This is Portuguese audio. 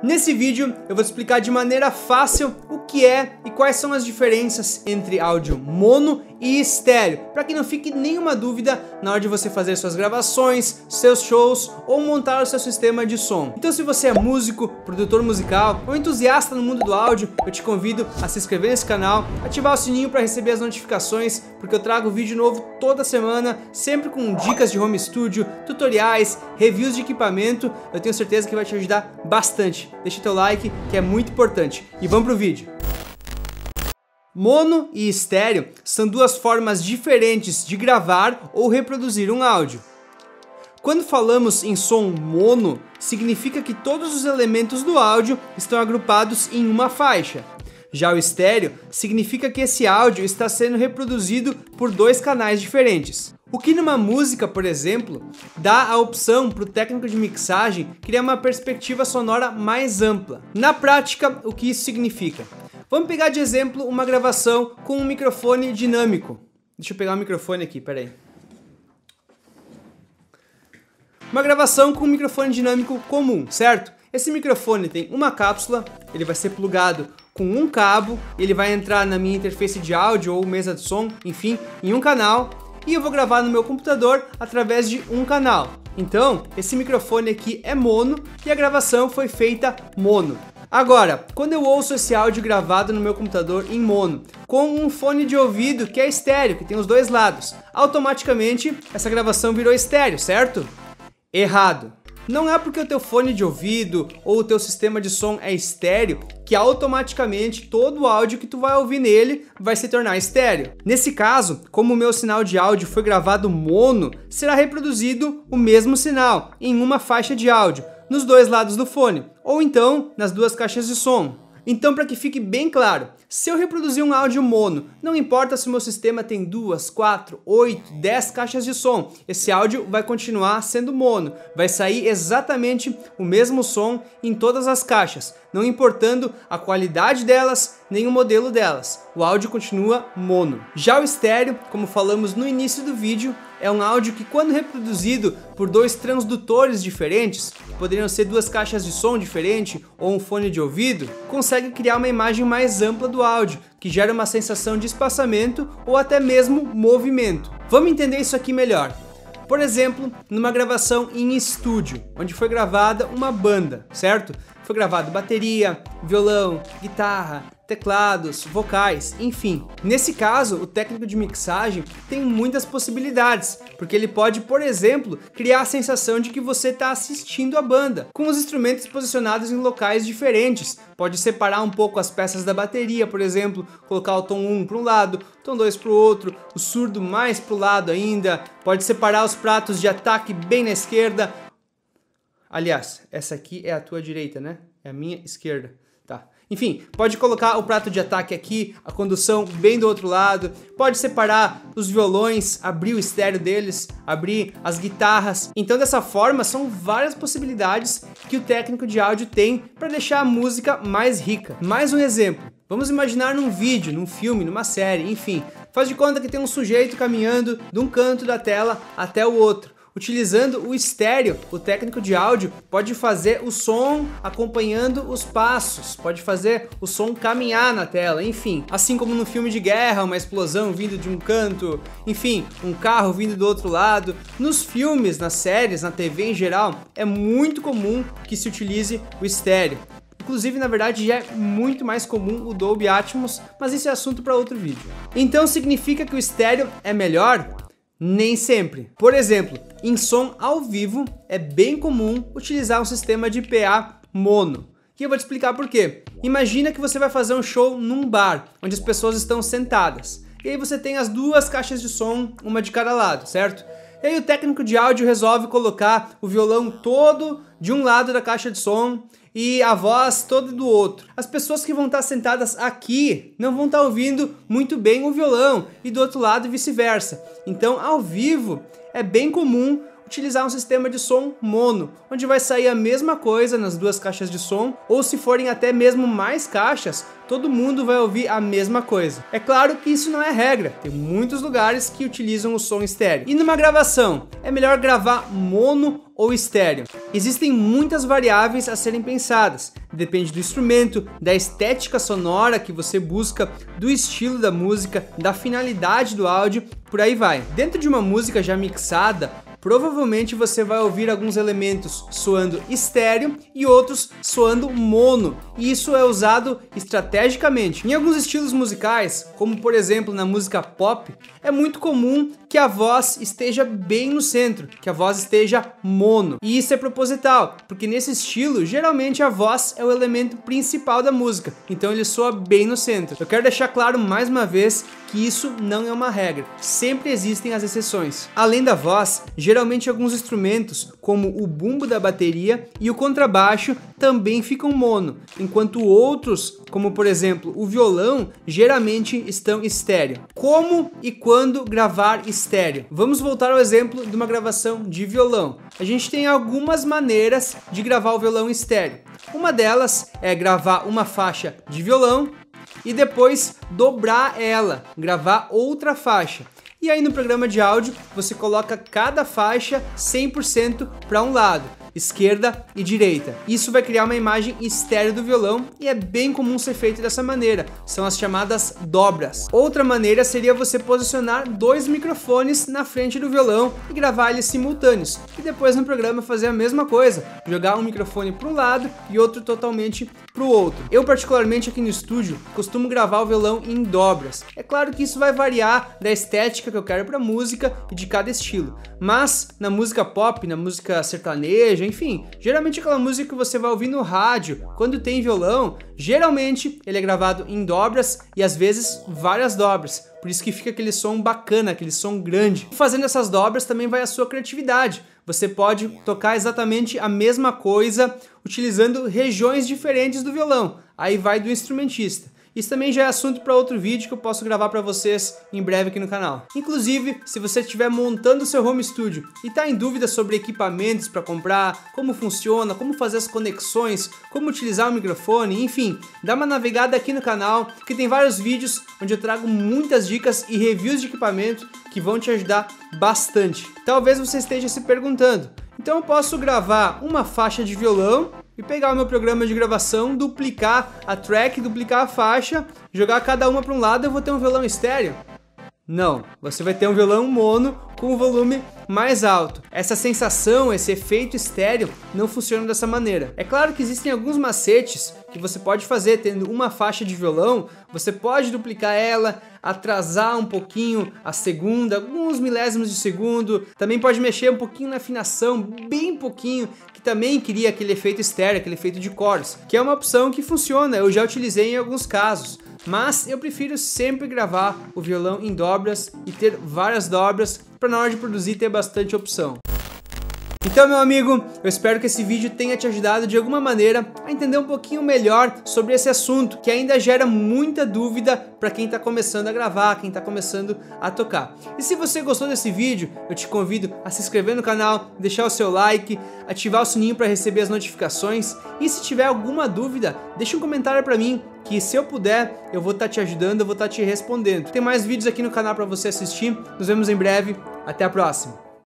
Nesse vídeo eu vou te explicar de maneira fácil o que é e quais são as diferenças entre áudio mono e estéreo, para que não fique nenhuma dúvida na hora de você fazer suas gravações, seus shows ou montar o seu sistema de som. Então, se você é músico, produtor musical ou entusiasta no mundo do áudio, eu te convido a se inscrever nesse canal, ativar o sininho para receber as notificações, porque eu trago vídeo novo toda semana, sempre com dicas de home studio, tutoriais, reviews de equipamento. Eu tenho certeza que vai te ajudar bastante. Deixa teu like, que é muito importante. E vamos pro vídeo. Mono e estéreo são duas formas diferentes de gravar ou reproduzir um áudio. Quando falamos em som mono, significa que todos os elementos do áudio estão agrupados em uma faixa. Já o estéreo significa que esse áudio está sendo reproduzido por dois canais diferentes. O que numa música, por exemplo, dá a opção para o técnico de mixagem criar uma perspectiva sonora mais ampla. Na prática, o que isso significa? Vamos pegar de exemplo uma gravação com um microfone dinâmico. Deixa eu pegar o microfone aqui, peraí. Uma gravação com um microfone dinâmico comum, certo? Esse microfone tem uma cápsula, ele vai ser plugado com um cabo, ele vai entrar na minha interface de áudio ou mesa de som, enfim, em um canal, e eu vou gravar no meu computador através de um canal. Então, esse microfone aqui é mono e a gravação foi feita mono. Agora, quando eu ouço esse áudio gravado no meu computador em mono, com um fone de ouvido que é estéreo, que tem os dois lados, automaticamente essa gravação virou estéreo, certo? Errado. Não é porque o teu fone de ouvido ou o teu sistema de som é estéreo que automaticamente todo o áudio que tu vai ouvir nele vai se tornar estéreo. Nesse caso, como o meu sinal de áudio foi gravado mono, será reproduzido o mesmo sinal em uma faixa de áudio, nos dois lados do fone, ou então nas duas caixas de som. Então, para que fique bem claro, se eu reproduzir um áudio mono, não importa se o meu sistema tem 2, 4, 8, 10 caixas de som, esse áudio vai continuar sendo mono, vai sair exatamente o mesmo som em todas as caixas, não importando a qualidade delas, nem o modelo delas, o áudio continua mono. Já o estéreo, como falamos no início do vídeo, é um áudio que, quando reproduzido por dois transdutores diferentes, que poderiam ser duas caixas de som diferentes ou um fone de ouvido, consegue criar uma imagem mais ampla do áudio, que gera uma sensação de espaçamento ou até mesmo movimento. Vamos entender isso aqui melhor. Por exemplo, numa gravação em estúdio, onde foi gravada uma banda, certo? Foi gravado bateria, violão, guitarra, teclados, vocais, enfim. Nesse caso, o técnico de mixagem tem muitas possibilidades, porque ele pode, por exemplo, criar a sensação de que você está assistindo a banda, com os instrumentos posicionados em locais diferentes. Pode separar um pouco as peças da bateria, por exemplo, colocar o tom 1 para um lado, tom 2 para o outro, o surdo mais para o lado ainda, pode separar os pratos de ataque bem na esquerda. Aliás, essa aqui é a tua direita, né? É a minha esquerda, tá? Enfim, pode colocar o prato de ataque aqui, a condução bem do outro lado, pode separar os violões, abrir o estéreo deles, abrir as guitarras. Então, dessa forma, são várias possibilidades que o técnico de áudio tem para deixar a música mais rica. Mais um exemplo. Vamos imaginar num vídeo, num filme, numa série, enfim. Faz de conta que tem um sujeito caminhando de um canto da tela até o outro. Utilizando o estéreo, o técnico de áudio pode fazer o som acompanhando os passos, pode fazer o som caminhar na tela, enfim. Assim como no filme de guerra, uma explosão vindo de um canto, enfim, um carro vindo do outro lado. Nos filmes, nas séries, na TV em geral, é muito comum que se utilize o estéreo. Inclusive, na verdade, já é muito mais comum o Dolby Atmos, mas esse é assunto para outro vídeo. Então, significa que o estéreo é melhor? Nem sempre. Por exemplo, em som ao vivo, é bem comum utilizar um sistema de PA mono. E eu vou te explicar por quê. Imagina que você vai fazer um show num bar, onde as pessoas estão sentadas. E aí você tem as duas caixas de som, uma de cada lado, certo? E aí o técnico de áudio resolve colocar o violão todo de um lado da caixa de som e a voz toda do outro. As pessoas que vão estar sentadas aqui não vão estar ouvindo muito bem o violão e do outro lado vice-versa. Então, ao vivo, é bem comum utilizar um sistema de som mono, onde vai sair a mesma coisa nas duas caixas de som, ou se forem até mesmo mais caixas, todo mundo vai ouvir a mesma coisa. É claro que isso não é regra, tem muitos lugares que utilizam o som estéreo. E numa gravação, é melhor gravar mono ou estéreo? Existem muitas variáveis a serem pensadas, depende do instrumento, da estética sonora que você busca, do estilo da música, da finalidade do áudio, por aí vai. Dentro de uma música já mixada, provavelmente você vai ouvir alguns elementos soando estéreo e outros soando mono, e isso é usado estrategicamente. Em alguns estilos musicais, como por exemplo na música pop, é muito comum que a voz esteja bem no centro, que a voz esteja mono, e isso é proposital, porque nesse estilo, geralmente a voz é o elemento principal da música, então ele soa bem no centro. Eu quero deixar claro mais uma vez que isso não é uma regra, sempre existem as exceções. Além da voz, geralmente alguns instrumentos, como o bumbo da bateria e o contrabaixo, também ficam mono, enquanto outros, como por exemplo o violão, geralmente estão estéreo. Como e quando gravar estéreo? Vamos voltar ao exemplo de uma gravação de violão. A gente tem algumas maneiras de gravar o violão estéreo. Uma delas é gravar uma faixa de violão e depois dobrar ela, gravar outra faixa. E aí no programa de áudio você coloca cada faixa 100% para um lado, esquerda e direita. Isso vai criar uma imagem estéreo do violão e é bem comum ser feito dessa maneira, são as chamadas dobras. Outra maneira seria você posicionar dois microfones na frente do violão e gravar eles simultâneos, e depois no programa fazer a mesma coisa, jogar um microfone para um lado e outro totalmente para o outro. Eu particularmente aqui no estúdio costumo gravar o violão em dobras. É claro que isso vai variar da estética que eu quero para a música e de cada estilo, mas na música pop, na música sertaneja, enfim, geralmente aquela música que você vai ouvir no rádio, quando tem violão, geralmente ele é gravado em dobras e às vezes várias dobras, por isso que fica aquele som bacana, aquele som grande. Fazendo essas dobras também vai a sua criatividade, você pode tocar exatamente a mesma coisa utilizando regiões diferentes do violão, aí vai do instrumentista. Isso também já é assunto para outro vídeo que eu posso gravar para vocês em breve aqui no canal. Inclusive, se você estiver montando o seu home studio e está em dúvida sobre equipamentos para comprar, como funciona, como fazer as conexões, como utilizar o microfone, enfim, dá uma navegada aqui no canal, que tem vários vídeos onde eu trago muitas dicas e reviews de equipamento que vão te ajudar bastante. Talvez você esteja se perguntando, então eu posso gravar uma faixa de violão e pegar o meu programa de gravação, duplicar a track, duplicar a faixa, jogar cada uma para um lado e eu vou ter um violão estéreo? Não, você vai ter um violão mono com o volume mais alto. Essa sensação, esse efeito estéreo não funciona dessa maneira. É claro que existem alguns macetes que você pode fazer tendo uma faixa de violão, você pode duplicar ela, atrasar um pouquinho a segunda, alguns milésimos de segundo, também pode mexer um pouquinho na afinação, bem pouquinho, que também cria aquele efeito estéreo, aquele efeito de chorus, que é uma opção que funciona, eu já utilizei em alguns casos. Mas eu prefiro sempre gravar o violão em dobras e ter várias dobras para na hora de produzir ter bastante opção. Então, meu amigo, eu espero que esse vídeo tenha te ajudado de alguma maneira a entender um pouquinho melhor sobre esse assunto, que ainda gera muita dúvida para quem está começando a gravar, quem está começando a tocar. E se você gostou desse vídeo, eu te convido a se inscrever no canal, deixar o seu like, ativar o sininho para receber as notificações, e se tiver alguma dúvida, deixa um comentário para mim, que se eu puder, eu vou estar te ajudando, eu vou estar te respondendo. Tem mais vídeos aqui no canal para você assistir, nos vemos em breve, até a próxima!